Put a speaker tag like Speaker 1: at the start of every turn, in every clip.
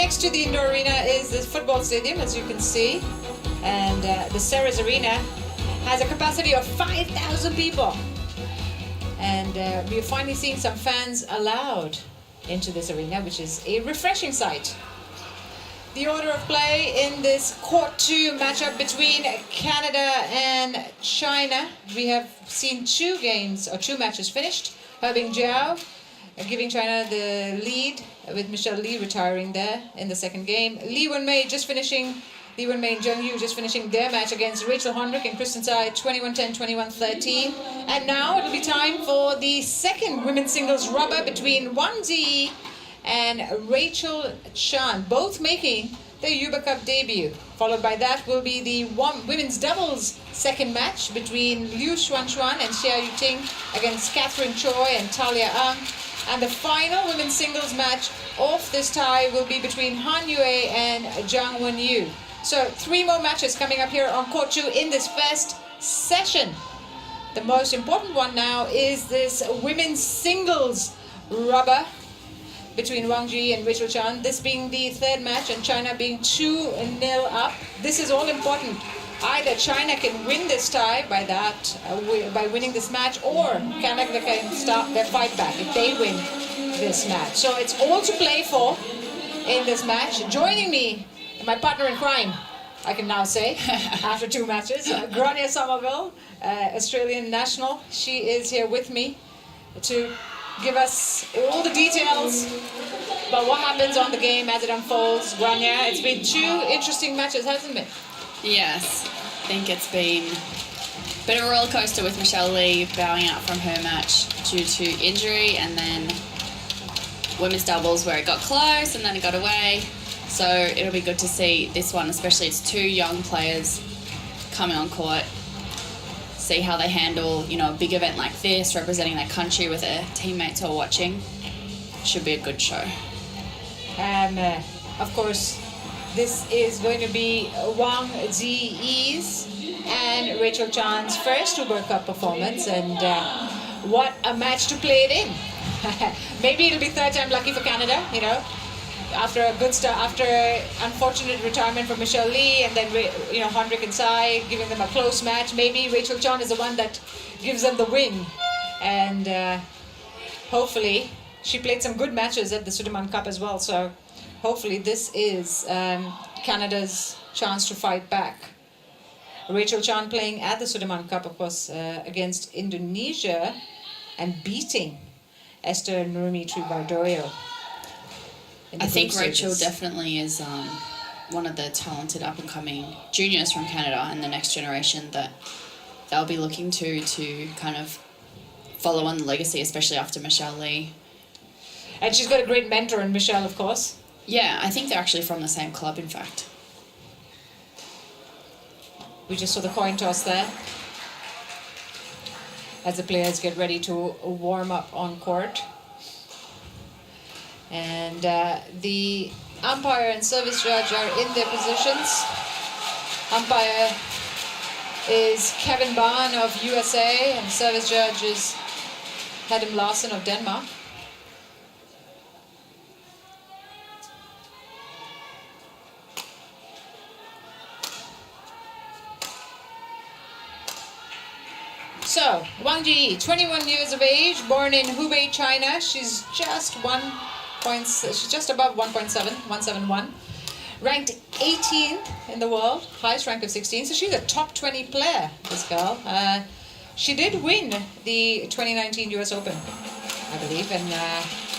Speaker 1: next to the indoor arena is the football stadium, as you can see. And the Ceres Arena has a capacity of 5,000 people. And we're finally seeing some fans allowed into this arena, which is a refreshing sight. The order of play in this Court 2 matchup between Canada and China. We have seen two matches finished. Hebing Jiao giving China the lead, with Michelle Li retiring there in the second game. Li Wenmei and Zheng Yu just finishing their match against Rachel Hondrick and Kristen Tsai, 21-10, 21-13. And now it'll be time for the second women's singles rubber between Wang Zhi and Rachel Chan, both making their Yuba Cup debut. Followed by that will be the women's doubles second match between Liu Xuanxuan and Xia Yuting against Catherine Choi and Talia Ang. And the final women's singles match of this tie will be between Han Yue and Zhang Wenyu. So 3 more matches coming up here on Court 2 in this first session. The most important one now is this women's singles rubber between Wang Zhi and Rachel Chan. This being the third match and China being 2-0 up. This is all important. Either China can win this tie by winning this match, or Canada can start their fight back if they win this match. So it's all to play for in this match. Joining me, my partner in crime, I can now say, after 2 matches, Grania Somerville, Australian national. She is here with me to give us all the details about what happens on the game as it unfolds. Grania, it's been 2 interesting matches, hasn't it?
Speaker 2: Yes, I think it's been a bit of a roller coaster with Michelle Li bowing out from her match due to injury, and then women's doubles where it got close and then it got away. So it'll be good to see this one, especially it's 2 young players coming on court, see how they handle, a big event like this, representing their country with their teammates who are watching. Should be a good show.
Speaker 1: And of course, this is going to be Wang Zhi's and Rachel Chan's first Uber Cup performance, and what a match to play it in. Maybe it'll be third time lucky for Canada, after a good start, after unfortunate retirement for Michelle Li, and then Hondrick and Tsai giving them a close match. Maybe Rachel Chan is the one that gives them the win, and hopefully she played some good matches at the Sudirman Cup as well. So hopefully this is Canada's chance to fight back. Rachel Chan playing at the Sudirman Cup, of course, against Indonesia and beating Esther Nurmitri Bardoyo.
Speaker 2: I think Rachel definitely is one of the talented up-and-coming juniors from Canada and the next generation that they'll be looking to kind of follow on the legacy, especially after Michelle Li.
Speaker 1: And she's got a great mentor in Michelle, of course.
Speaker 2: Yeah, I think they're actually from the same club, in fact.
Speaker 1: We just saw the coin toss there as the players get ready to warm up on court. And the umpire and service judge are in their positions. Umpire is Kevin Bahn of USA, and service judge is Adam Larsen of Denmark. So, Wang Zhi, 21 years of age, born in Hubei, China. She's just above 171. Ranked 18th in the world, highest rank of 16. So she's a top 20 player, this girl. She did win the 2019 US Open, I believe. And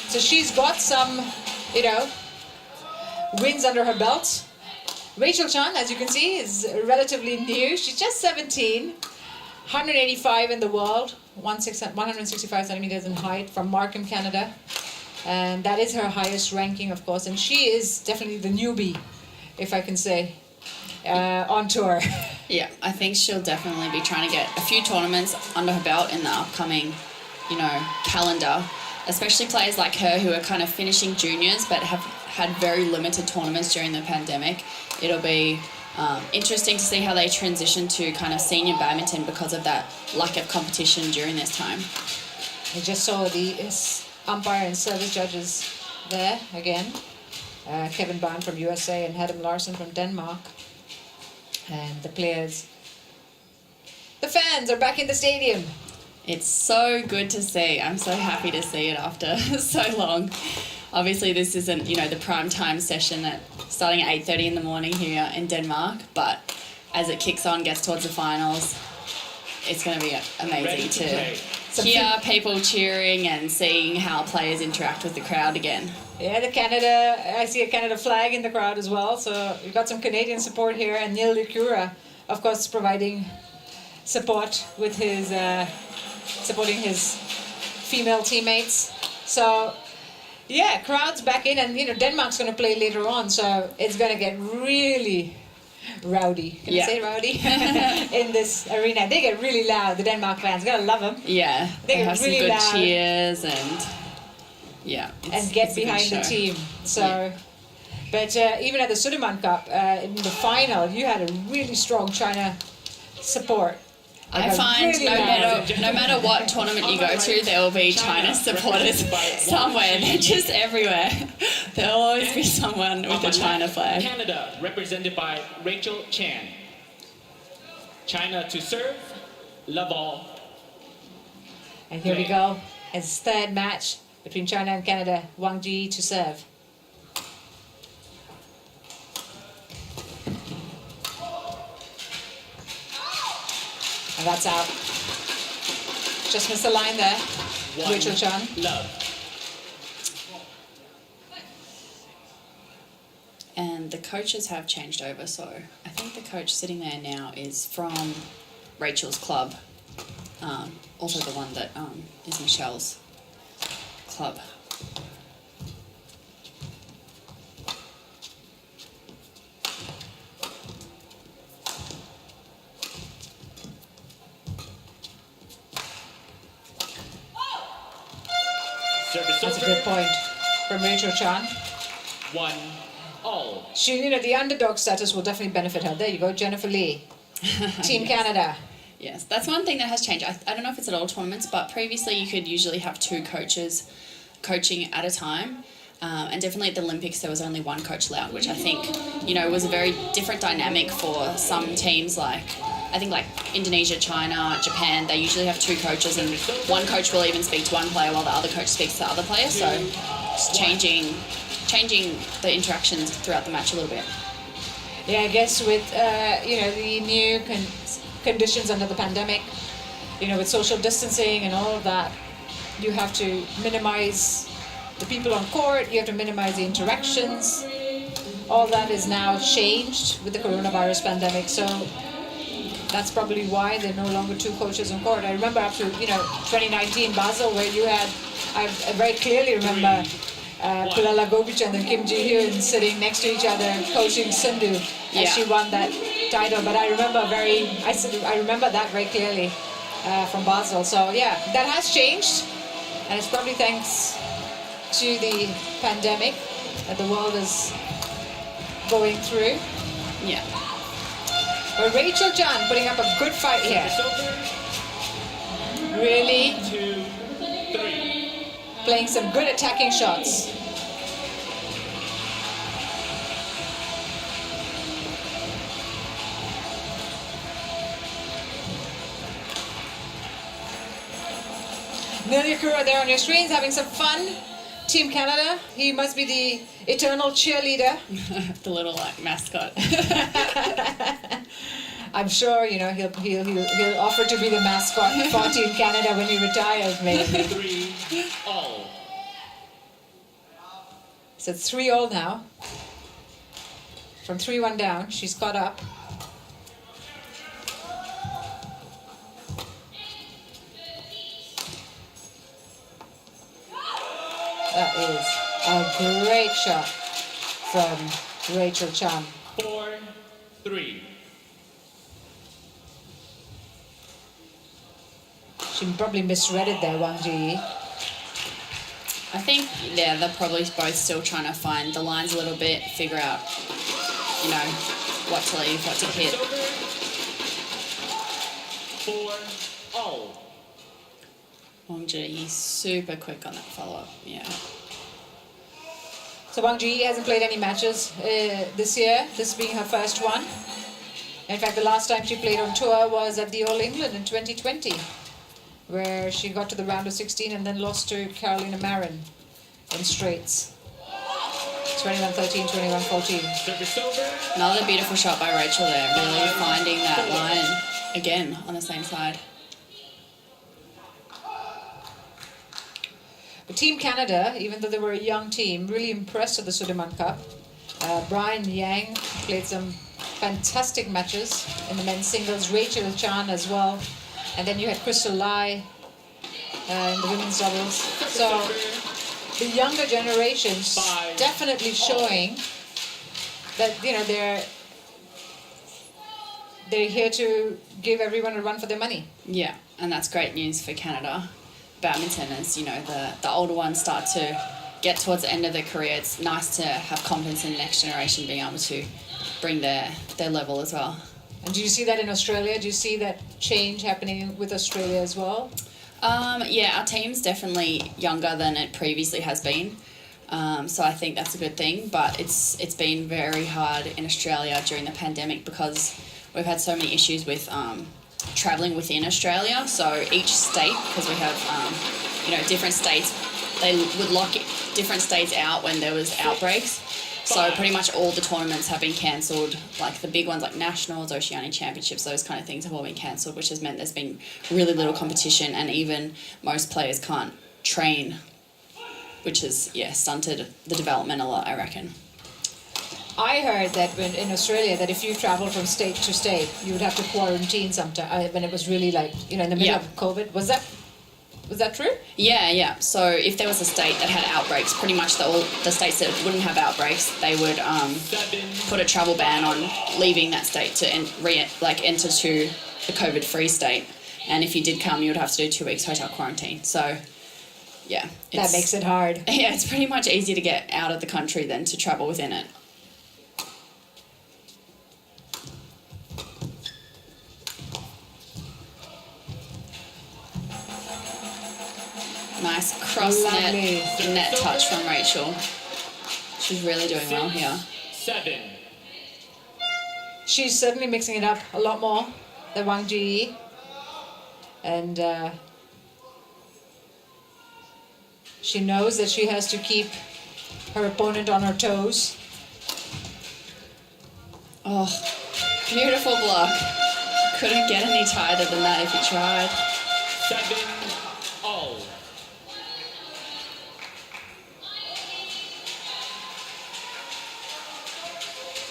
Speaker 1: so she's got some, wins under her belt. Rachel Chan, as you can see, is relatively new. She's just 17. 185 in the world, 165 centimeters in height, from Markham, Canada. And that is her highest ranking, of course. And she is definitely the newbie, if I can say, on tour.
Speaker 2: Yeah, I think she'll definitely be trying to get a few tournaments under her belt in the upcoming, calendar. Especially players like her who are kind of finishing juniors but have had very limited tournaments during the pandemic. It'll be interesting to see how they transition to kind of senior badminton because of that lack of competition during this time.
Speaker 1: I just saw the umpire and service judges there again. Kevin Bond from USA and Adam Larson from Denmark. And the players, the fans are back in the stadium.
Speaker 2: It's so good to see. I'm so happy to see it after so long. Obviously, this isn't, the prime time session starting at 8:30 in the morning here in Denmark, but as it kicks on, gets towards the finals, it's going to be amazing to hear people cheering and seeing how players interact with the crowd again.
Speaker 1: Yeah, I see a Canada flag in the crowd as well, so we've got some Canadian support here, and Neil Licura, of course, providing support with supporting his female teammates. So, yeah, crowd's back in, and Denmark's going to play later on, so it's going to get really rowdy. Can I say rowdy? In this arena. They get really loud, the Denmark fans. Gotta love them.
Speaker 2: Yeah,
Speaker 1: they get
Speaker 2: have
Speaker 1: really
Speaker 2: some good
Speaker 1: loud.
Speaker 2: Cheers and... Yeah,
Speaker 1: and get behind the team. So, but even at the Sudirman Cup, in the final, you had a really strong China support.
Speaker 2: I find no matter what tournament you go to, there will be China supporters somewhere. They're just everywhere. There will always be someone with a China flag.
Speaker 3: Canada, represented by Rachel Chan. China to serve, love all.
Speaker 1: And here we go. It's third match between China and Canada. Wang Zhi to serve. And that's out. Just missed the line there. Rachel Chan.
Speaker 3: Love.
Speaker 2: And the coaches have changed over, so I think the coach sitting there now is from Rachel's club. Also the one that is Michelle's club.
Speaker 1: That's a good point from Rachel Chan.
Speaker 3: 1-all.
Speaker 1: She, the underdog status will definitely benefit her. There you go, Jennifer Lee, Team Canada.
Speaker 2: Yes, that's one thing that has changed. I don't know if it's at all tournaments, but previously you could usually have two coaches coaching at a time. And definitely at the Olympics there was only one coach allowed, which I think, was a very different dynamic for some teams like Indonesia, China, Japan. They usually have two coaches and one coach will even speak to one player while the other coach speaks to the other player. So it's changing the interactions throughout the match a little bit.
Speaker 1: Yeah, I guess with, the new conditions under the pandemic, with social distancing and all of that, you have to minimize the people on court, you have to minimize the interactions. All that is now changed with the coronavirus pandemic, so that's probably why there are no longer two coaches on court. I remember after 2019 Basel, where you had, I very clearly remember Pulala Gopichand and Kim Ji-hyun sitting next to each other coaching Sindhu as she won that title. But I remember that very clearly from Basel. So yeah, that has changed, and it's probably thanks to the pandemic that the world is going through.
Speaker 2: Yeah.
Speaker 1: But Rachel Chan putting up a good fight here. Really
Speaker 3: 2-3.
Speaker 1: playing some good attacking shots. Neil Yakura there on your screens having some fun. Team Canada, he must be the eternal cheerleader.
Speaker 2: The little mascot.
Speaker 1: I'm sure he'll offer to be the mascot for Team Canada when he retires, maybe.
Speaker 3: 3-all.
Speaker 1: So it's 3-all now. From 3-1 down, she's caught up. That is a great shot from Rachel Chan.
Speaker 3: 4-3.
Speaker 1: She probably misread it there, Wang Zhi.
Speaker 2: I think, they're probably both still trying to find the lines a little bit, figure out, what to leave, what to hit.
Speaker 3: 4-all.
Speaker 2: Wang Zhi, he's super quick on that follow-up, yeah.
Speaker 1: So Wang Zhi hasn't played any matches this year, this being her first one. In fact, the last time she played on tour was at the All England in 2020, where she got to the round of 16 and then lost to Carolina Marin in straights. 21-13, 21-14.
Speaker 2: Another beautiful shot by Rachel there, really finding that line again on the same side.
Speaker 1: But Team Canada, even though they were a young team, really impressed at the Sudirman Cup. Brian Yang played some fantastic matches in the men's singles, Rachel Chan as well. And then you had Crystal Lai in the women's doubles. So the younger generations definitely showing that, you know, they're here to give everyone a run for their money.
Speaker 2: Yeah, and that's great news for Canada badminton as, you know, the older ones start to get towards the end of their career. It's nice to have confidence in the next generation being able to bring their level as well.
Speaker 1: And do you see that in Australia? Do you see that change happening with Australia as well?
Speaker 2: Yeah, our team's definitely younger than it previously has been. So I think that's a good thing, but it's been very hard in Australia during the pandemic because we've had so many issues with travelling within Australia. So each state, because we have you know, different states, they would lock different states out when there was outbreaks. So pretty much all the tournaments have been cancelled, like the big ones like Nationals, Oceania Championships, those kind of things have all been cancelled, which has meant there's been really little competition and even most players can't train, which has, yeah, stunted the development a lot, I reckon.
Speaker 1: I heard that in Australia that if you travel from state to state, you would have to quarantine sometime when it was really like, you know, in the middle of COVID. Was that true?
Speaker 2: Yeah. So if there was a state that had outbreaks, pretty much all the states that wouldn't have outbreaks, they would put a travel ban on leaving that state to enter to the COVID-free state. And if you did come, you would have to do 2 weeks hotel quarantine. So, yeah.
Speaker 1: That makes it hard.
Speaker 2: Yeah, it's pretty much easier to get out of the country than to travel within it. Nice cross net touch from Rachel. She's really doing well here.
Speaker 3: 7.
Speaker 1: She's certainly mixing it up a lot more than Wang Zhi. And she knows that she has to keep her opponent on her toes.
Speaker 2: Oh, beautiful block. Couldn't get any tighter than that if you tried.
Speaker 3: 7-all.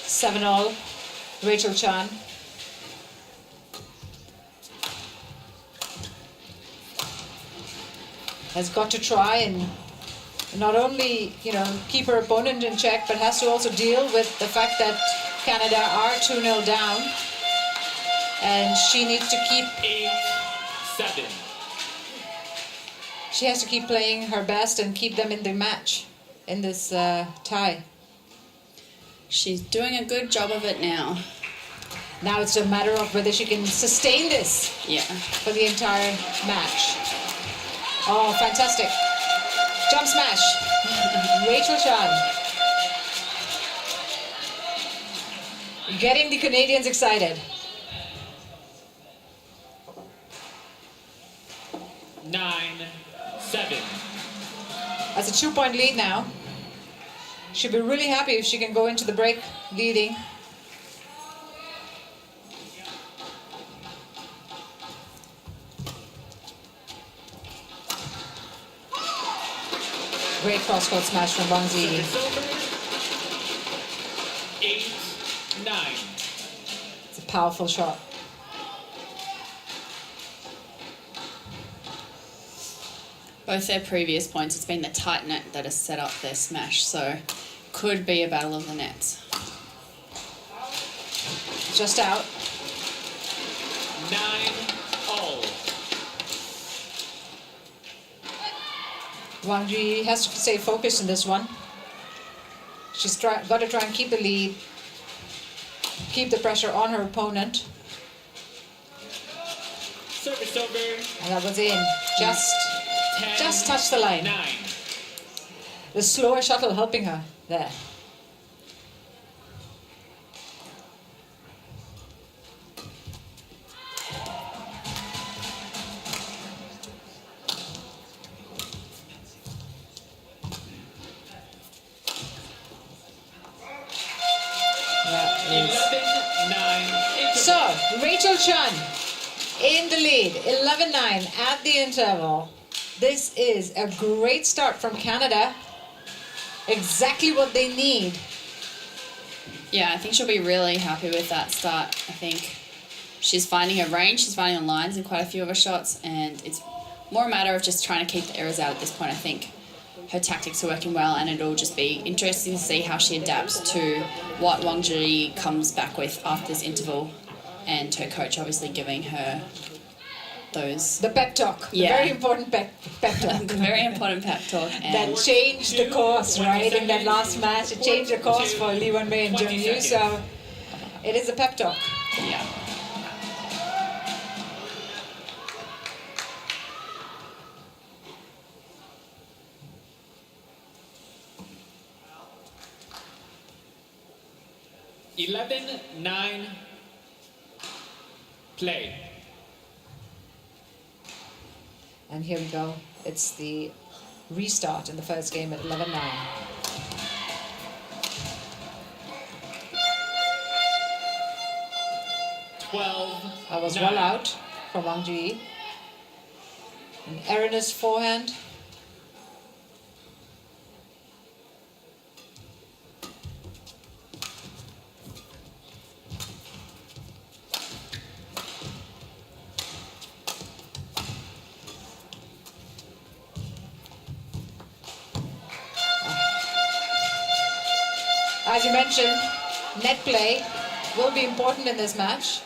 Speaker 1: Seven all, Rachel Chan. Has got to try and not only, you know, keep her opponent in check, but has to also deal with the fact that Canada are 2-0 down, and she needs to keep.
Speaker 3: 8-7.
Speaker 1: She has to keep playing her best and keep them in the match in this tie.
Speaker 2: She's doing a good job of it now.
Speaker 1: Now it's a matter of whether she can sustain this for the entire match. Oh, fantastic. Jump smash. Rachel Chan. Getting the Canadians excited.
Speaker 3: 9-7.
Speaker 1: That's a 2-point lead now. She'll be really happy if she can go into the break leading. Great cross-court smash from Wang Zhi.
Speaker 3: 8-9.
Speaker 1: It's a powerful shot.
Speaker 2: Both their previous points, it's been the tight net that has set up their smash, so could be a battle of the nets.
Speaker 1: Just out.
Speaker 3: 9-all.
Speaker 1: Wang Zhi has to stay focused in this one. She's got to try and keep the lead, keep the pressure on her opponent.
Speaker 3: Service over.
Speaker 1: And that was in. Just touched the line.
Speaker 3: 9.
Speaker 1: the slower shuttle helping her there.
Speaker 3: Eleven, 9.
Speaker 1: So, Rachel Chun in the lead, 11-9 at the interval. This is a great start from Canada. Exactly what they need.
Speaker 2: Yeah, I think she'll be really happy with that start. I think she's finding her range, she's finding her lines in quite a few of her shots, and it's more a matter of just trying to keep the errors out at this point. I think her tactics are working well, and it'll just be interesting to see how she adapts to what Wang Zhi comes back with after this interval, and her coach obviously giving her those...
Speaker 1: The pep talk,
Speaker 2: Yeah.
Speaker 1: the very important pep talk.
Speaker 2: the very important pep talk.
Speaker 1: That
Speaker 2: And
Speaker 1: changed the course, right? In that last match, it changed the course for Li Wenwei and Zheng Yu, so it is a pep talk.
Speaker 2: yeah.
Speaker 3: Eleven, 9. Play.
Speaker 1: And here we go. It's the restart in the first game at 11-9. That was well out from Wang Zhi. An erroneous forehand. As you mentioned, net play will be important in this match.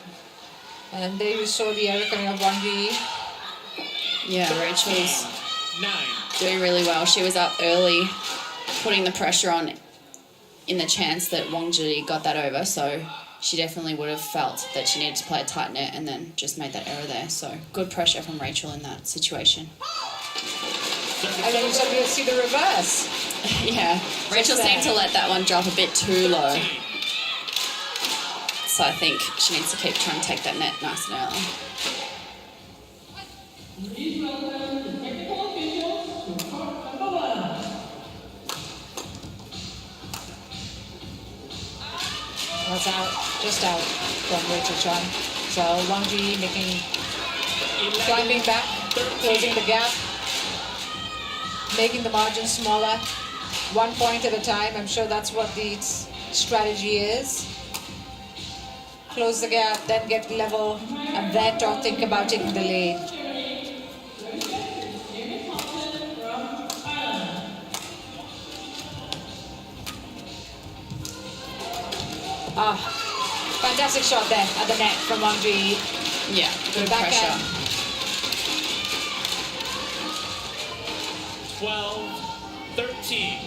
Speaker 1: And there you saw the error coming up Wang Zhi.
Speaker 2: Yeah, Rachel's
Speaker 3: 9.
Speaker 2: doing really well. She was up early, putting the pressure on in the chance that Wang Zhi got that over, so she definitely would have felt that she needed to play a tight net and then just made that error there. So good pressure from Rachel in that situation.
Speaker 1: And then you suddenly see the reverse.
Speaker 2: Yeah, Rachel seemed to let that one drop a bit too low. So I think she needs to keep trying to take that net nice and early.
Speaker 1: That's out, just out from Rachel Chun. So Wang Zhi climbing back, closing the gap, making the margin smaller, 1 point at a time. I'm sure that's what the strategy is. Close the gap, then get level, and then think about taking the lead. Fantastic shot there at the net from Wang Zhi.
Speaker 2: Yeah, good
Speaker 1: Backhand.
Speaker 2: pressure.
Speaker 3: 12-13.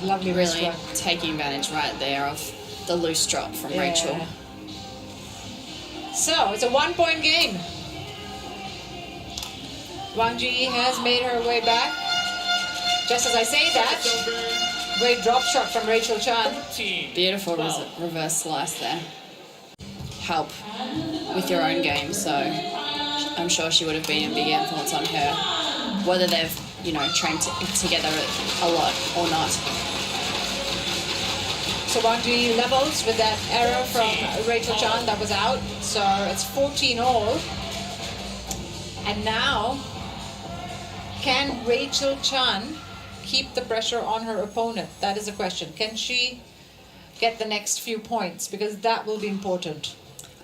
Speaker 1: Lovely wrist
Speaker 2: Really
Speaker 1: work.
Speaker 2: taking advantage right there of the loose drop from Rachel.
Speaker 1: So it's a 1 point game. Wang Zhi has made her way back. Just as I say that, great drop shot from Rachel Chun.
Speaker 2: Beautiful reverse slice there. Help with your own game, so I'm sure she would have been a big influence on her, whether they've, trained together a lot or not.
Speaker 1: So Wang Zhi levels with that error from Rachel Chun that was out. So it's 14 all. And now, can Rachel Chun keep the pressure on her opponent? That is the question. Can she get the next few points? Because that will be important.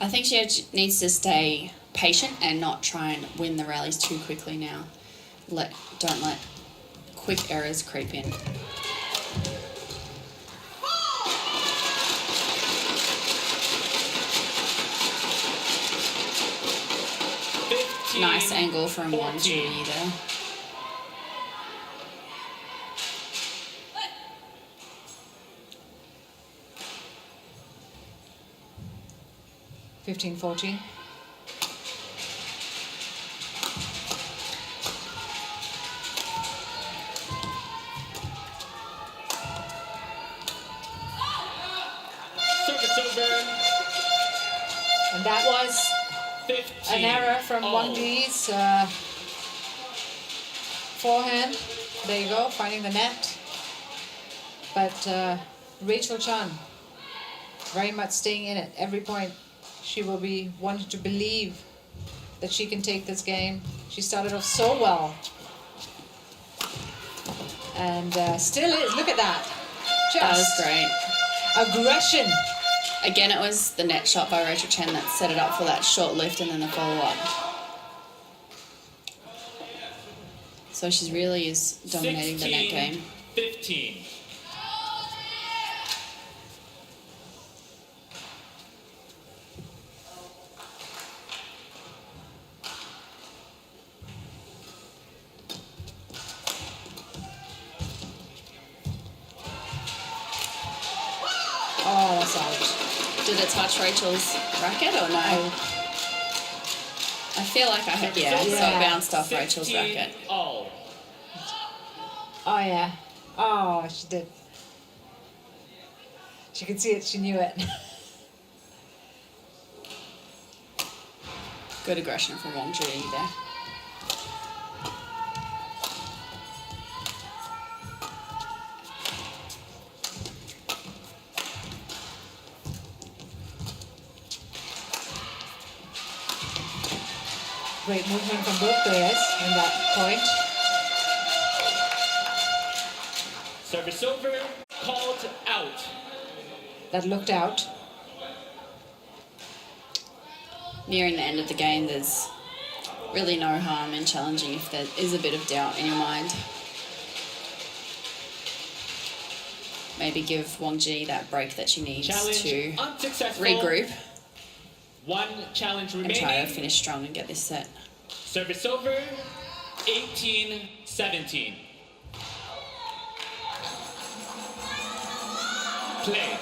Speaker 2: I think she needs to stay patient and not try and win the rallies too quickly now. Don't let quick errors creep in. Nice angle from Wang Zhi there.
Speaker 1: (15-14). And that was
Speaker 3: 15
Speaker 1: an error from
Speaker 3: all.
Speaker 1: Wang Zhi's forehand. There you go, finding the net. But Rachel Chan, very much staying in it. Every point, she will be wanting to believe that she can take this game. She started off so well. And still is, look at that.
Speaker 2: That was great.
Speaker 1: Aggression.
Speaker 2: Again, it was the net shot by Rachel Chen that set it up for that short lift and then the follow-up. So she really is dominating the net game.
Speaker 3: 15.
Speaker 1: Oh, that's out.
Speaker 2: Did it touch Rachel's racket or no? I feel like I had, yeah, so it bounced off Rachel's racket.
Speaker 3: All.
Speaker 1: Oh, yeah. Oh, she did. She could see it, she knew it.
Speaker 2: Good aggression from Wang Zhi there.
Speaker 1: Great movement from both players in that point.
Speaker 3: Service over, called out.
Speaker 1: That looked out.
Speaker 2: Nearing the end of the game, there's really no harm in challenging if there is a bit of doubt in your mind. Maybe give Wang Zhi that break that she needs
Speaker 3: Challenge
Speaker 2: to
Speaker 3: unsuccessful.
Speaker 2: regroup
Speaker 3: One challenge
Speaker 2: and
Speaker 3: remaining.
Speaker 2: try to finish strong and get this set.
Speaker 3: Service over, 18-17. Play.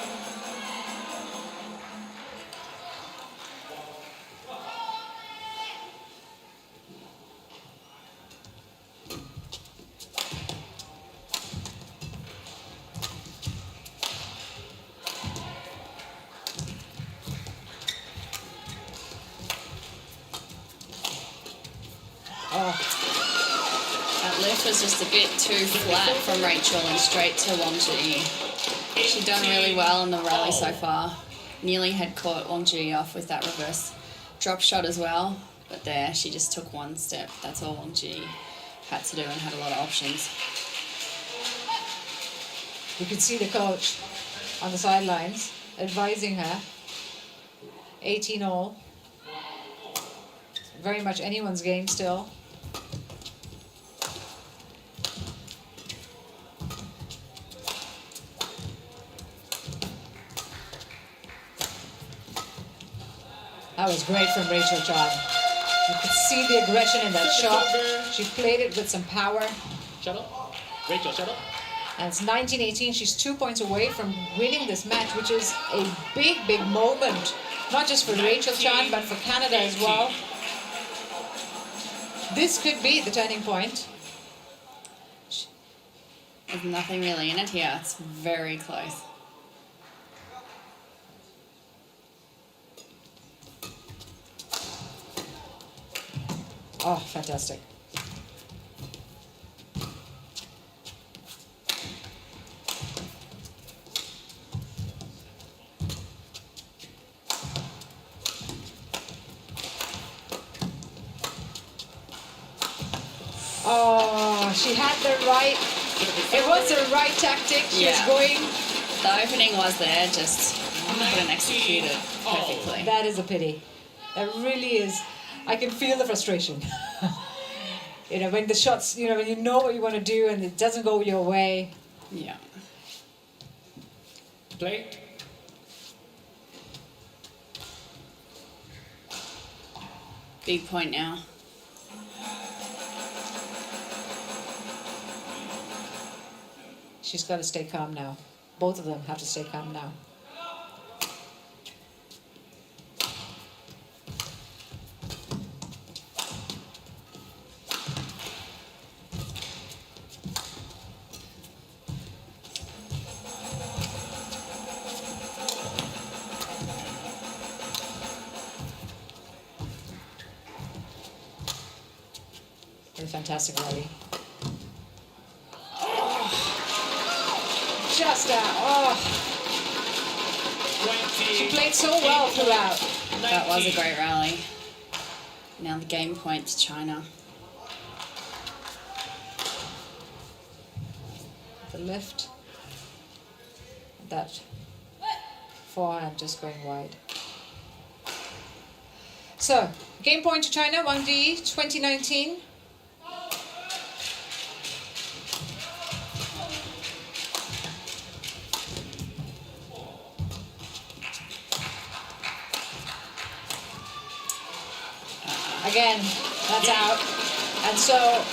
Speaker 2: That lift was just a bit too flat from Rachel and straight to Wang Zhi. She's done really well in the rally so far. Nearly had caught Wang Zhi off with that reverse drop shot as well. But there, she just took one step. That's all Wang Zhi had to do and had a lot of options.
Speaker 1: You could see the coach on the sidelines advising her. 18 all. Very much anyone's game still. That was great from Rachel Chan. You could see the aggression in that shot. She played it with some power.
Speaker 3: Shuttle. Rachel, shuttle.
Speaker 1: And it's 19-18. She's 2 points away from winning this match, which is a big, big moment. Not just for Rachel Chan, but for Canada as well. This could be the turning point.
Speaker 2: There's nothing really in it here. It's very close.
Speaker 1: Oh, fantastic. Oh, she had the right, it was the right tactic. She was going.
Speaker 2: The opening was there, just couldn't execute it perfectly.
Speaker 1: That is a pity. That really is. I can feel the frustration. You know, when the shots, you know, when you know what you want to do and it doesn't go your way.
Speaker 2: Yeah.
Speaker 3: Play.
Speaker 2: Big point now.
Speaker 1: She's got to stay calm now. Both of them have to stay calm now. fantastic rally. Oh, just out. Oh.
Speaker 3: 20.
Speaker 1: She played so well throughout.
Speaker 2: That was a great rally. Now the game point to China.
Speaker 1: The lift. That forehand just going wide. So, game point to China, Wang Zhi, 2019. Again, that's out. And so,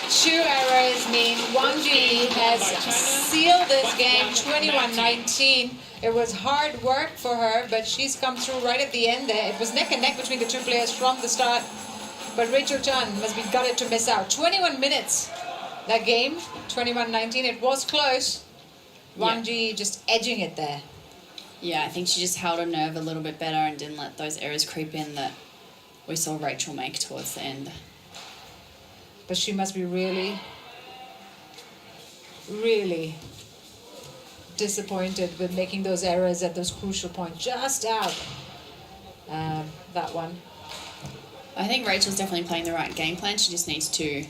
Speaker 1: 2 errors mean Wang Zhi has sealed this game 21-19. It was hard work for her, but she's come through right at the end there. It was neck and neck between the two players from the start. But Rachel Chan must be gutted to miss out. 21 minutes, that game, 21-19. It was close. Wang Zhi just edging it there.
Speaker 2: Yeah, I think she just held her nerve a little bit better and didn't let those errors creep in that we saw Rachel make towards the end.
Speaker 1: But she must be really, really disappointed with making those errors at those crucial points. Just out. That one.
Speaker 2: I think Rachel's definitely playing the right game plan. She just needs to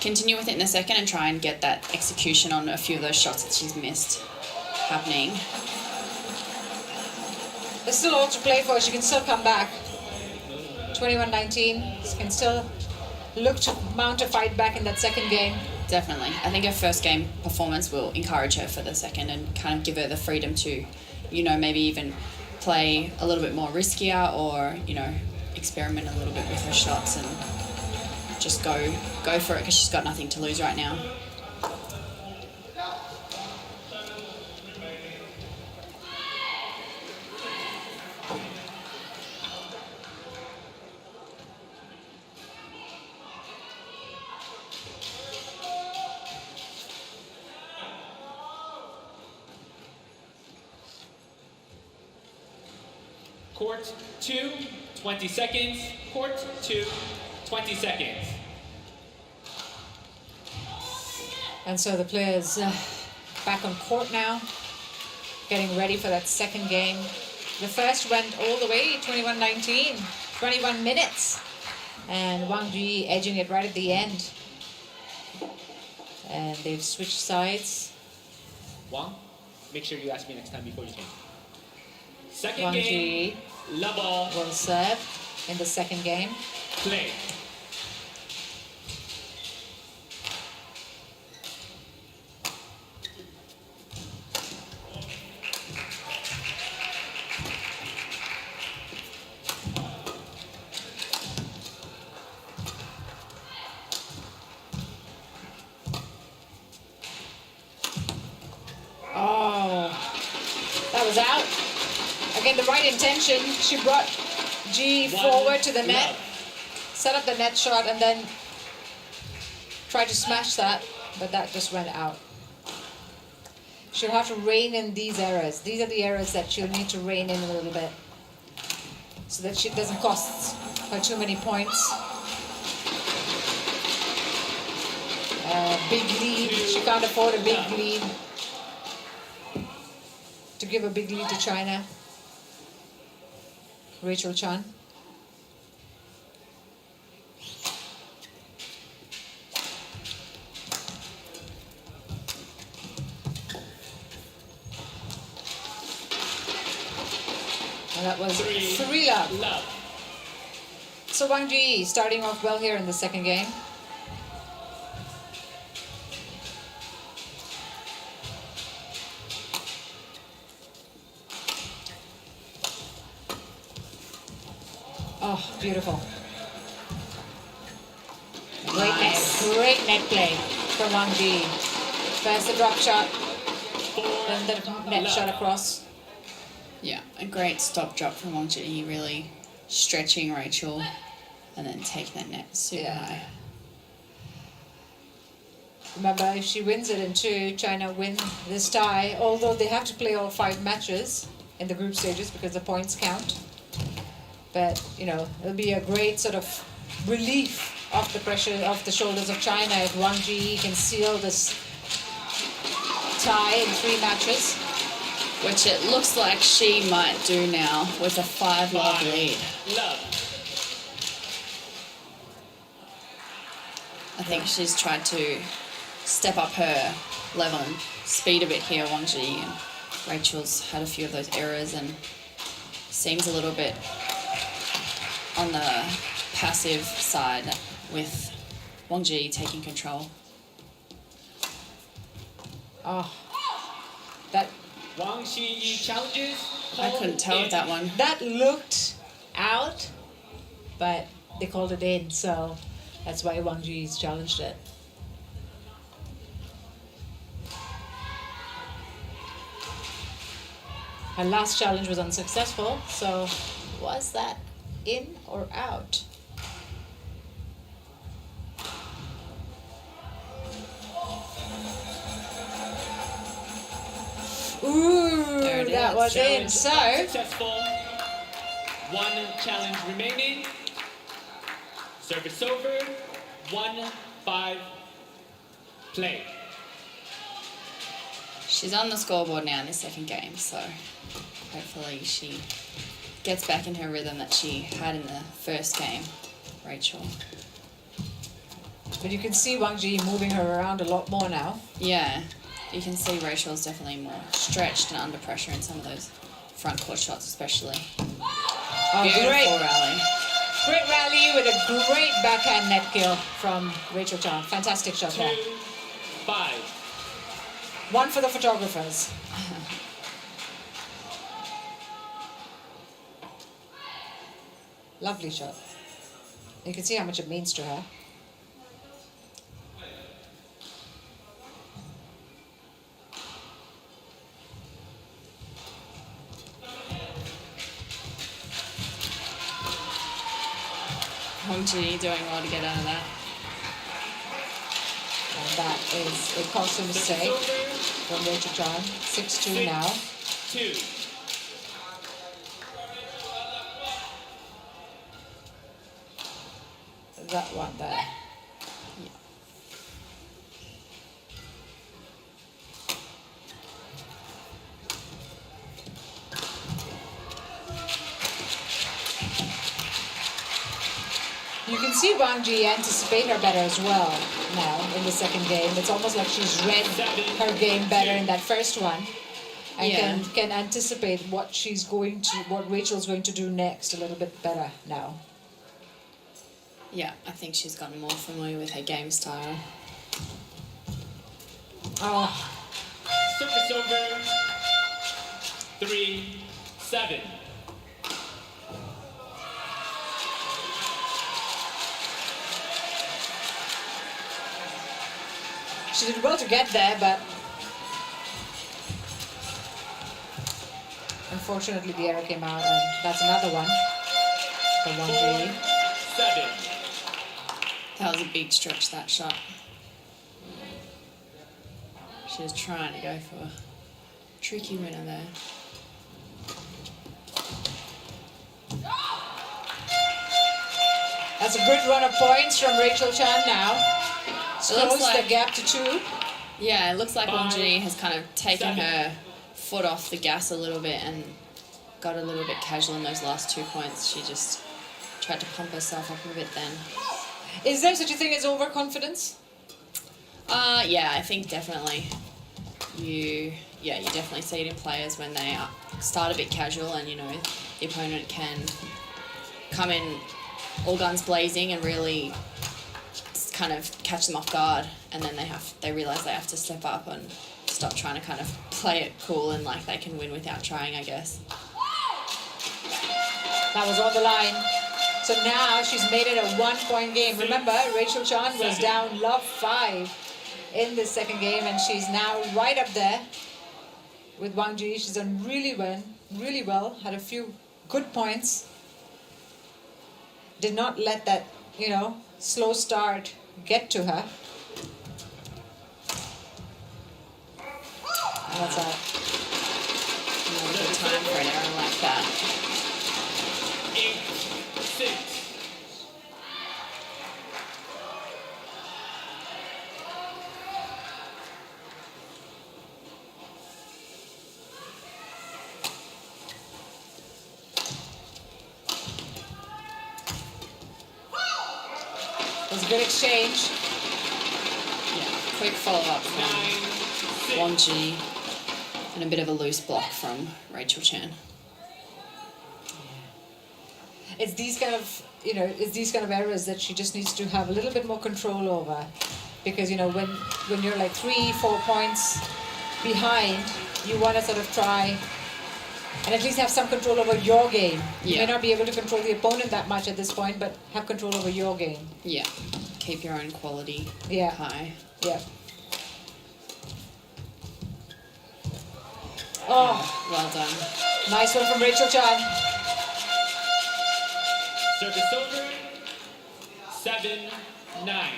Speaker 2: continue with it in the second and try and get that execution on a few of those shots that she's missed happening.
Speaker 1: There's still all to play for. She can still come back. 21-19. She can still look to mount a fight back in that second game.
Speaker 2: Definitely. I think her first game performance will encourage her for the second and kind of give her the freedom to, you know, maybe even play a little bit more riskier or, you know, experiment a little bit with her shots and just go for it because she's got nothing to lose right now.
Speaker 3: Court 2, 20 seconds. Court 2, 20 seconds.
Speaker 1: And so the players back on court now, getting ready for that second game. The first went all the way, 21-19, 21 minutes. And Wang Zhi edging it right at the end. And they've switched sides.
Speaker 3: Wang, make sure you ask me next time before you game. Second
Speaker 1: Wang
Speaker 3: game,
Speaker 1: Zhi
Speaker 3: la ball,
Speaker 1: will serve in the second game.
Speaker 3: play.
Speaker 1: Oh, that was out. Again, the right intention. She brought Zhi forward to the net, set up the net shot, and then tried to smash that, but that just went out. She'll have to rein in these errors. These are the errors that she'll need to rein in a little bit so that she doesn't cost her too many points. Big lead. She can't afford a big lead. To give a big lead to China. Rachel Chan. And that was 3-love. So Wang Zhi starting off well here in the second game. Oh, beautiful. Great net play from Wang Zhi. First the drop shot, then the net shot across.
Speaker 2: Yeah, a great stop drop from Wang Zhi, really stretching Rachel and then taking that net super high.
Speaker 1: Remember, if she wins it in 2, China win this tie, although they have to play all 5 matches in the group stages because the points count. But, you know, it'll be a great sort of relief off the pressure, off the shoulders of China if Wang Zhi can seal this tie in 3 matches.
Speaker 2: Which it looks like she might do now with a 5-love lead.
Speaker 3: Love.
Speaker 2: I think she's tried to step up her level and speed a bit here, Wang Zhi. And Rachel's had a few of those errors and seems a little bit on the passive side with Wang Zhi taking control.
Speaker 1: Oh, that
Speaker 3: Wang Zhi challenges.
Speaker 2: I couldn't tell with that one.
Speaker 1: that looked out, but they called it in, so that's why Wang Zhi's challenged it. Her last challenge was unsuccessful, so was that in or out? Ooh,
Speaker 2: There it
Speaker 1: that
Speaker 2: is.
Speaker 1: was in.
Speaker 3: Challenge
Speaker 1: So,
Speaker 3: unsuccessful. 1 challenge remaining. Service over. 1-5. Play.
Speaker 2: She's on the scoreboard now in the second game, so hopefully she gets back in her rhythm that she had in the first game, Rachel.
Speaker 1: but you can see Wang Zhi moving her around a lot more now.
Speaker 2: Yeah, you can see Rachel's definitely more stretched and under pressure in some of those front court shots especially.
Speaker 1: Oh,
Speaker 2: Beautiful
Speaker 1: great,
Speaker 2: rally.
Speaker 1: great rally with a great backhand net kill from Rachel Chan. Fantastic shot there.
Speaker 3: 2-5.
Speaker 1: One for the photographers. Lovely shot. You can see how much it means to her.
Speaker 2: Wang Zhi doing well to get out of that.
Speaker 1: And that is a costly mistake from Rachel Chan. 6-2 now.
Speaker 3: 2.
Speaker 1: That one there. You can see Wang Zhi anticipate her better as well now in the second game. It's almost like she's read her game better in that first one. And
Speaker 2: Yeah.
Speaker 1: can anticipate what what Rachel's going to do next a little bit better now.
Speaker 2: Yeah, I think she's gotten more familiar with her game style.
Speaker 1: Oh,
Speaker 3: Service over. 3-7.
Speaker 1: she did well to get there, but unfortunately the error came out, and that's another one for Wang Zhi.
Speaker 3: 7.
Speaker 2: That was a big stretch, that shot. She was trying to go for a tricky winner there.
Speaker 1: That's a good run of points from Rachel Chan now.
Speaker 2: looks
Speaker 1: Close
Speaker 2: like-
Speaker 1: the gap to 2.
Speaker 2: Yeah, it looks like Wang
Speaker 3: 5,
Speaker 2: Zhi has kind of taken
Speaker 3: 7.
Speaker 2: her foot off the gas a little bit and got a little bit casual in those last 2 points. She just tried to pump herself up a bit then.
Speaker 1: Is there such a thing as overconfidence?
Speaker 2: Yeah, I think definitely. You definitely see it in players when they start a bit casual and, the opponent can come in all guns blazing and really kind of catch them off guard, and then they realize they have to step up and stop trying to kind of play it cool and like they can win without trying, I guess.
Speaker 1: That was on the line. So now she's made it a 1-point game. Remember, Rachel Chan was down love 5 in the second game, and she's now right up there with Wang Zhi. She's done really well, had a few good points. Did not let that, slow start get to her. And that's out.
Speaker 2: Not a good time for an error like that.
Speaker 3: 8-6.
Speaker 1: good exchange.
Speaker 2: Yeah, quick follow-up from Wang Zhi and a bit of a loose block from Rachel Chan.
Speaker 1: It's these kind of, it's these kind of errors that she just needs to have a little bit more control over. Because, when you're like 3-4 points behind, you want to sort of try and at least have some control over your game. You may not be able to control the opponent that much at this point, but have control over your game.
Speaker 2: Yeah, keep your own quality high.
Speaker 1: Yeah. Oh,
Speaker 2: well done.
Speaker 1: Nice one from Rachel Chan.
Speaker 3: Service over. 7-9.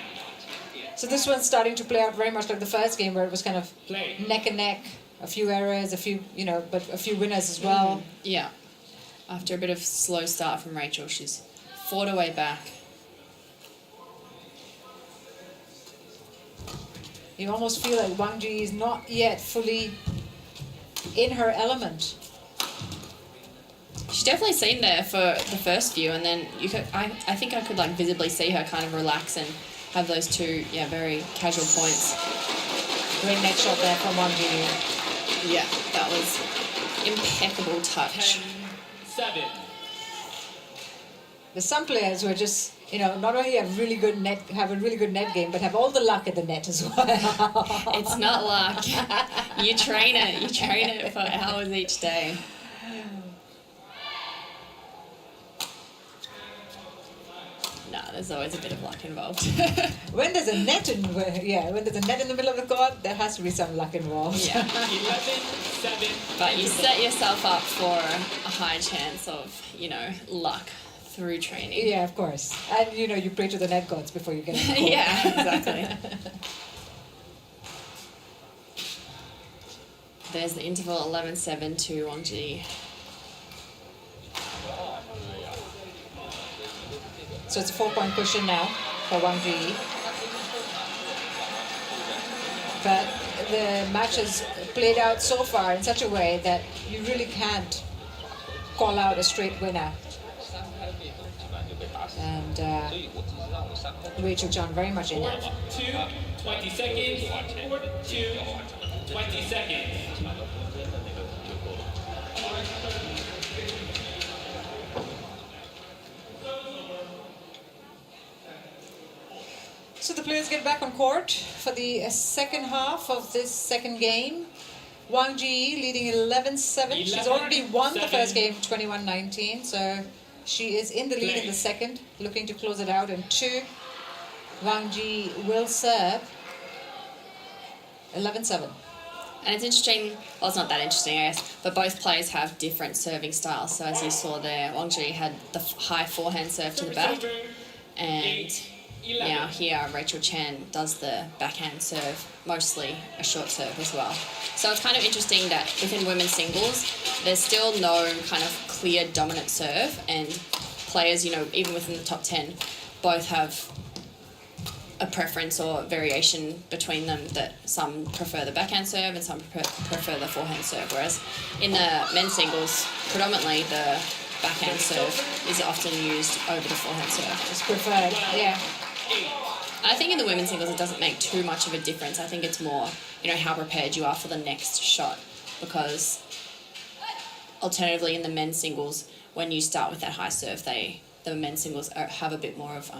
Speaker 1: So this one's starting to play out very much like the first game, where it was kind of neck and neck. A few errors, a few, but a few winners as well.
Speaker 2: Yeah. After a bit of slow start from Rachel, she's fought her way back.
Speaker 1: You almost feel like Wang Zhi is not yet fully in her element.
Speaker 2: She definitely seemed there for the first few, and then I think I could like visibly see her kind of relax and have those two, very casual points.
Speaker 1: Great net shot there from Wang Zhi.
Speaker 2: Yeah, that was impeccable touch.
Speaker 3: 10-7.
Speaker 1: There's some players who are just, not only have a really good net game, but have all the luck at the net as well.
Speaker 2: It's not luck. You train it. You train it for hours each day. No, there's always a bit of luck involved.
Speaker 1: When there's a net in the middle of the court, there has to be some luck involved.
Speaker 2: Yeah.
Speaker 3: 11-7.
Speaker 2: But you set yourself up for a high chance of, luck through training.
Speaker 1: Yeah, of course. And you pray to the net gods before you get in the court.
Speaker 2: Yeah, exactly. There's the interval 11-7 to Wang Zhi.
Speaker 1: So it's a 4-point cushion now for Wang Zhi. But the match has played out so far in such a way that you really can't call out a straight winner. And Rachel Chan very much in it.
Speaker 3: 20 seconds. 20 seconds.
Speaker 1: So the players get back on court for the second half of this second game. Wang Zhi leading 11-7. She's already won the first game 21-19, so she is in the lead in the second, looking to close it out in 2. Wang Zhi will serve 11-7.
Speaker 2: And it's interesting, well, it's not that interesting, I guess, but both players have different serving styles. So as you saw there, Wang Zhi had the high forehand serve to the back, and now here Rachel Chan does the backhand serve, mostly a short serve as well. So it's kind of interesting that within women's singles, there's still no kind of clear dominant serve, and players, even within the top 10, both have a preference or variation between them, that some prefer the backhand serve and some prefer the forehand serve, whereas in the men's singles, predominantly the backhand serve is often used over the forehand serve.
Speaker 1: It's preferred, yeah.
Speaker 2: I think in the women's singles it doesn't make too much of a difference. I think it's more, how prepared you are for the next shot, because alternatively in the men's singles, when you start with that high serve, the men's singles have a bit more of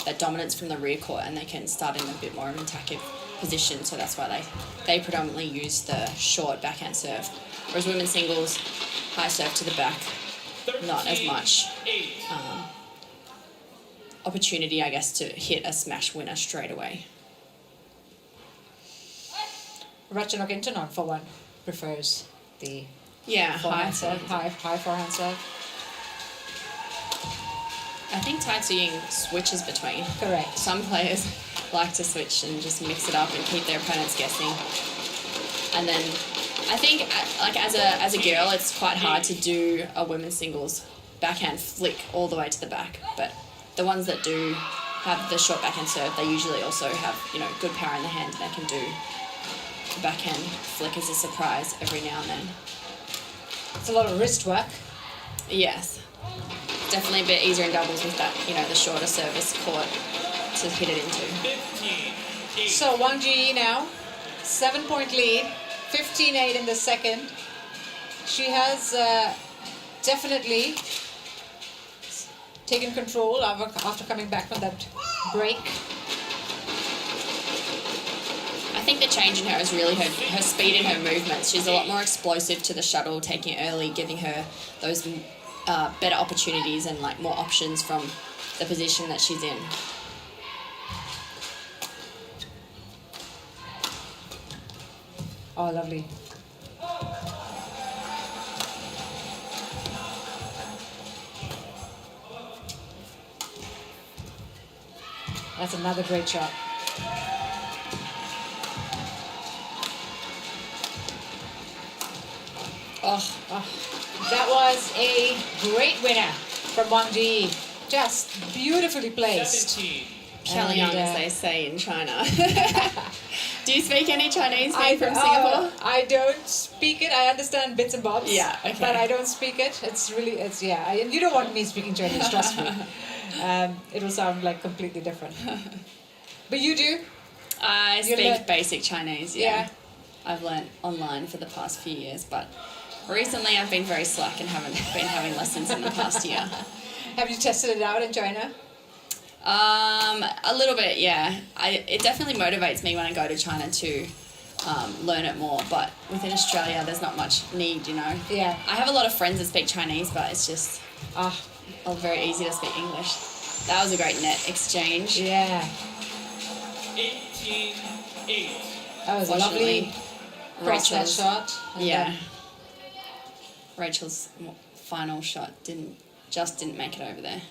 Speaker 2: that dominance from the rear court, and they can start in a bit more of an attacking position, so that's why they predominantly use the short backhand serve. Whereas women's singles, high serve to the back, not as much opportunity, I guess, to hit a smash winner straight away.
Speaker 1: Ratchanok Intanon, for one, prefers the
Speaker 2: high
Speaker 1: forehand serve, high forehand serve.
Speaker 2: I think Tai Tzu-Ying switches between.
Speaker 1: Correct.
Speaker 2: Some players like to switch and just mix it up and keep their opponents guessing. And then I think, like as a girl, it's quite hard to do a women's singles backhand flick all the way to the back. But the ones that do have the short backhand serve, they usually also have, good power in the hand. They can do the backhand flick as a surprise every now and then.
Speaker 1: It's a lot of wrist work.
Speaker 2: Yes. Definitely a bit easier in doubles with that, the shorter service court to to hit it into.
Speaker 3: 15-8.
Speaker 1: So Wang Zhi now, 7-point lead, 15-8 in the second. She has definitely taken control after coming back from that break.
Speaker 2: I think the change in her is really her speed and her movements. She's a lot more explosive to the shuttle, taking it early, giving her those better opportunities and like more options from the position that she's in.
Speaker 1: Oh, lovely. That's another great shot.
Speaker 2: Oh,
Speaker 1: That was a great winner from Wang Zhi. Just beautifully placed.
Speaker 3: 17.
Speaker 2: Pyongyang,
Speaker 1: And,
Speaker 2: as they say in China. Do you speak any Chinese, being from
Speaker 1: oh,
Speaker 2: Singapore?
Speaker 1: I don't speak it. I understand bits and bobs.
Speaker 2: Yeah, okay.
Speaker 1: But I don't speak it. It's yeah. And you don't want me speaking Chinese, trust me. It will sound like completely different. But you do?
Speaker 2: I
Speaker 1: You
Speaker 2: speak
Speaker 1: learn-
Speaker 2: basic Chinese, yeah. I've learnt online for the past few years, but recently I've been very slack and haven't been having lessons in the past year.
Speaker 1: Have you tested it out in China?
Speaker 2: A little bit, yeah. It definitely motivates me when I go to China to learn it more, but within Australia there's not much need, you know.
Speaker 1: Yeah.
Speaker 2: I have a lot of friends that speak Chinese, but it's just very easy to speak English. That was a great net exchange.
Speaker 1: Yeah.
Speaker 3: 18-8.
Speaker 1: That was a lovely cross that
Speaker 2: Rachel's,
Speaker 1: shot. And
Speaker 2: yeah.
Speaker 1: then-
Speaker 2: Rachel's final shot didn't make it over there.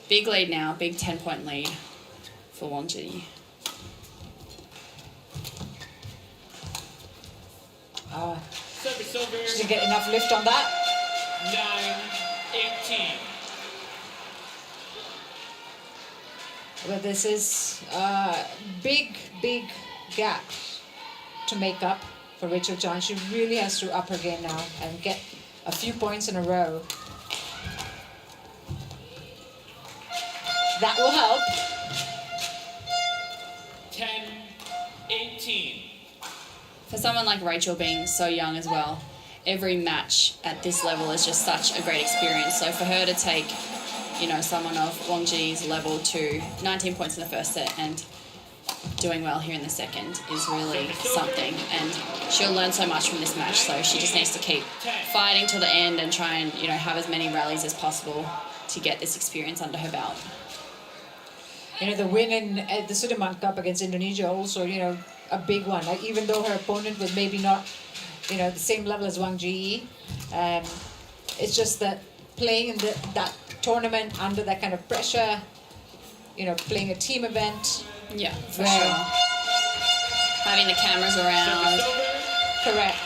Speaker 2: Big lead now, big 10-point lead for Wang Zhi.
Speaker 3: Service over.
Speaker 1: She didn't get enough lift on that.
Speaker 3: 9-18.
Speaker 1: But this is a big gap to make up for Rachel John. She really has to up her game now and get a few points in a row. That will help.
Speaker 3: 10-18.
Speaker 2: For someone like Rachel being so young as well, every match at this level is just such a great experience. So for her to take, you know, someone of Wang Zhi's level to 19 points in the first set and doing well here in the second is really something. And she'll learn so much from this match. So she just needs to keep fighting till the end and try and, you know, have as many rallies as possible to get this experience under her belt.
Speaker 1: You know, the win at the Sudirman Cup against Indonesia also, you know, a big one. Like, even though her opponent was maybe not, you know, the same level as Wang Zhi, it's just that playing in that tournament under that kind of pressure, you know, playing a team event.
Speaker 2: Yeah, for
Speaker 1: Where-
Speaker 2: sure. Having the cameras around.
Speaker 3: Service over.
Speaker 1: Correct.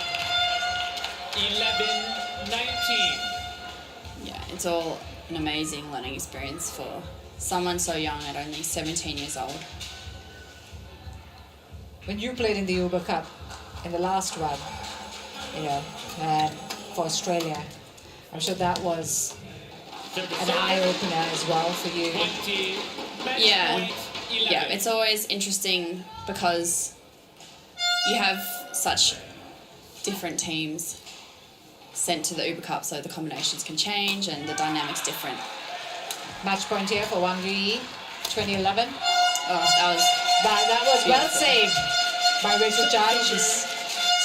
Speaker 3: 11-19.
Speaker 2: Yeah, it's all an amazing learning experience for someone so young at only 17 years old.
Speaker 1: When you played in the Uber Cup in the last one, you know, for Australia, I'm sure that was
Speaker 3: Service
Speaker 1: an
Speaker 3: over.
Speaker 1: eye-opener as well for you.
Speaker 3: 20. Match
Speaker 2: Yeah.
Speaker 3: point 11.
Speaker 2: Yeah, it's always interesting because you have such different teams sent to the Uber Cup, so the combinations can change and the dynamic's different.
Speaker 1: Match point here for Wang Zhi, 2011.
Speaker 2: Oh, that was
Speaker 1: That was well
Speaker 2: Beautiful.
Speaker 1: saved by Rachel Chan. She's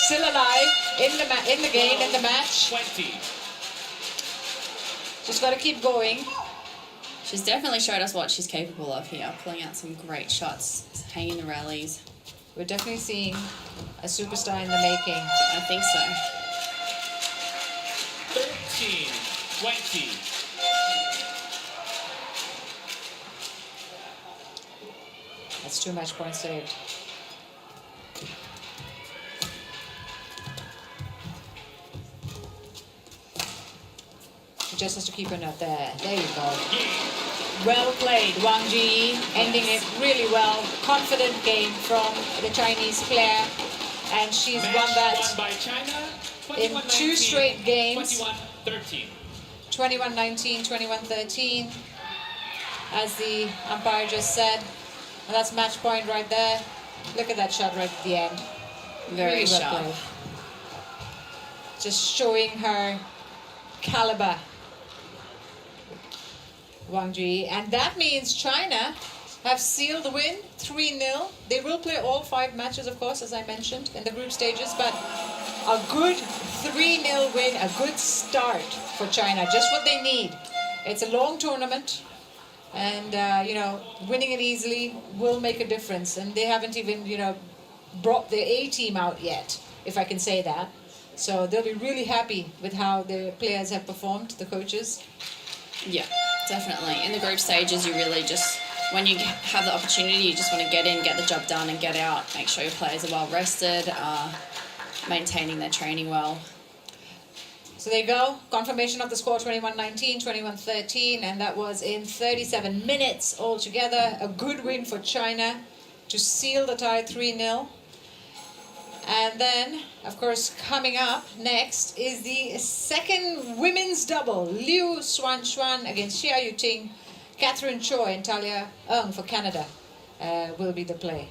Speaker 1: still alive in the game, in the match.
Speaker 3: 20.
Speaker 1: She's got to keep going.
Speaker 2: She's definitely showed us what she's capable of here, pulling out some great shots, hanging the rallies.
Speaker 1: We're definitely seeing a superstar in the making.
Speaker 2: I think so.
Speaker 3: 13-20.
Speaker 1: That's too much points saved. She just has to keep her note there. There you go. Well played, Wang Zhi, ending it really well. Confident game from the Chinese player, and she's
Speaker 3: Match
Speaker 1: won that
Speaker 3: won by China.
Speaker 1: in 2 straight games.
Speaker 3: 21-13.
Speaker 1: 21-19, 21-13. As the umpire just said, And that's match point right there. Look at that shot right at the end.
Speaker 2: Very
Speaker 1: Really well
Speaker 2: sharp.
Speaker 1: played. Just showing her caliber. Wang Zhi. And that means China have sealed the win, 3-0. They will play all 5 matches, of course, as I mentioned, in the group stages, but a good 3-0 win, a good start for China, just what they need. It's a long tournament, and, you know, winning it easily will make a difference. And they haven't even, you know, brought their A-team out yet, if I can say that. So they'll be really happy with how the players have performed, the coaches.
Speaker 2: Yeah, definitely. In the group stages, you really just, when you have the opportunity, you just want to get in, get the job done, and get out. Make sure your players are well rested, maintaining their training well.
Speaker 1: So there you go. Confirmation of the score, 21-19, 21-13, and that was in 37 minutes altogether. A good win for China to seal the tie 3-0. And then, of course, coming up next is the second women's double. Liu Xuan against Xia Yuting. Catherine Choi and Talia Ng for Canada will be the play.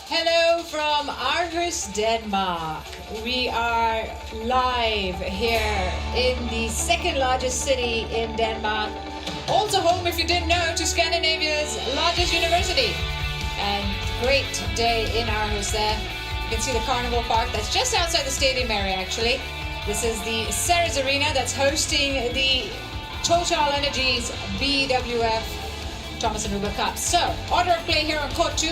Speaker 1: Hello from Aarhus, Denmark. We are live here in the second largest city in Denmark. Also home, if you didn't know, to Scandinavia's largest university. And great day in Aarhus there. You can see the Carnival Park that's just outside the stadium area actually. This is the Ceres Arena that's hosting the TotalEnergies BWF Thomas and Uber Cup. So, order of play here on court 2.